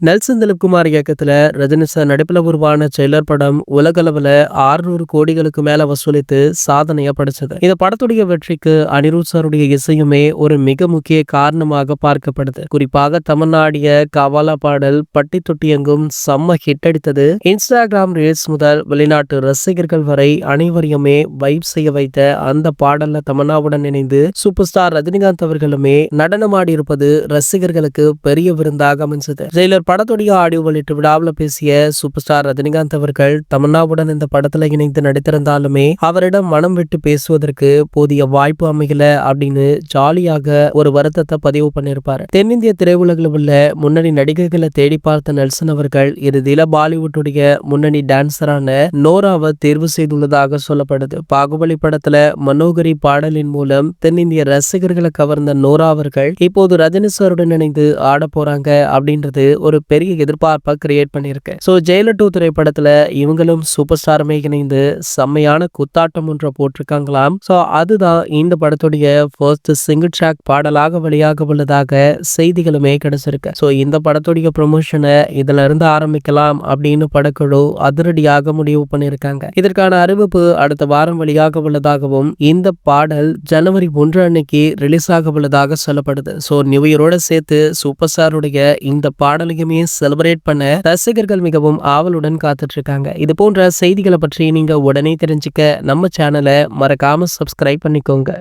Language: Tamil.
நெல்சன் திலீப்குமார் இயக்கத்துல ரஜினி சார் நடிப்புல உருவான ட்ரெய்லர் படம் உலகளவுல 600 கோடிகளுக்கு மேல வசூலித்து சாதனையா படைச்சது. இந்த படத்துடைய வெற்றிக்கு அனிருத் சாருடைய இசையுமே ஒரு மிக முக்கிய காரணமாக பார்க்கப்படுது. குறிப்பாக தமிழ்நாடிய கவாலா பாடல் பட்டி தொட்டி எங்கும் செம்ம ஹிட் அடித்தது. இன்ஸ்டாகிராம் ரீல்ஸ் முதல் வெளிநாட்டு ரசிகர்கள் வரை அனைவரையுமே வைப் செய்ய வைத்த அந்த பாடல்ல தமன்னாவுடன் இணைந்து சூப்பர் ஸ்டார் ரஜினிகாந்த் அவர்களுமே நடனமாடி இருப்பது ரசிகர்களுக்கு பெரிய விருந்தாக அமைஞ்சது. ட்ரெய்லர் படத்துடைய ஆடியோ வெளியிட்டு விழாவில் பேசிய சூப்பர் ஸ்டார் ரஜினிகாந்த் அவர்கள் தமன்னாவுடன் இந்த படத்துல இணைந்து நடித்திருந்தாலுமே அவரிடம் மனம் விட்டு பேசுவதற்கு போதிய வாய்ப்பு அமையல அப்படின்னு ஜாலியாக ஒரு வருத்தத்தை பதிவு பண்ணியிருப்பாரு. தென்னிந்திய திரையுலகில் உள்ள முன்னணி நடிகைகளை தேடி பார்த்த நெல்சன் அவர்கள் இறுதியில பாலிவுட்டுடைய முன்னணி டான்சரான நோராவை தேர்வு செய்துள்ளதாக சொல்லப்படுது. பாகுபலி படத்துல மனோகரி பாடலின் மூலம் தென்னிந்திய ரசிகர்களை கவர்ந்த நோரா அவர்கள் இப்போது ரஜினி சாருடன் இணைந்து ஆட போறாங்க அப்படின்றது ஒரு பெரிய எதிர்பார்ப்பை கிரியேட் பண்ணிருக்கு. சோ ஜெயிலர் 2 திரைப்படத்துல இவங்களும் சூப்பர் ஸ்டாருமே இணைந்து செம்மையான குத்தாட்டம் ஒன்றை போட்டிருக்காங்களாம். சோ அதுதான் இந்த படத்துடைய ஃபர்ஸ்ட் சிங்கிள் ட்ராக் பாடலாக வெளியாக உள்ளதாக செய்திகளுமே கிடைச்சிருக்கு. சோ இந்த படத்துடைய ப்ரொமோஷனை இதுல இருந்து ஆரம்பிக்கலாம் அப்படின்னு படக்குழு அதிரடியாக முடிவு பண்ணியிருக்காங்க. இதற்கான அறிவிப்பு அடுத்த வாரம் வெளியாக உள்ளதாகவும் இந்த பாடல் ஜனவரி 1 அன்னைக்கு ரிலீஸ் ஆக உள்ளதாக சொல்லப்படுது. சோ நியூ இயரோட சேர்த்து சூப்பர் ஸ்டாருடைய இந்த பாடலையுமே செலிப்ரேட் பண்ண ரசிகர்கள் மிகவும் ஆவலுடன் காத்துட்டு இருக்காங்க. இது போன்ற செய்திகளை பற்றி நீங்க உடனே தெரிஞ்சுக்க நம்ம சேனலை மறக்காம சப்ஸ்கிரைப் பண்ணிக்கோங்க.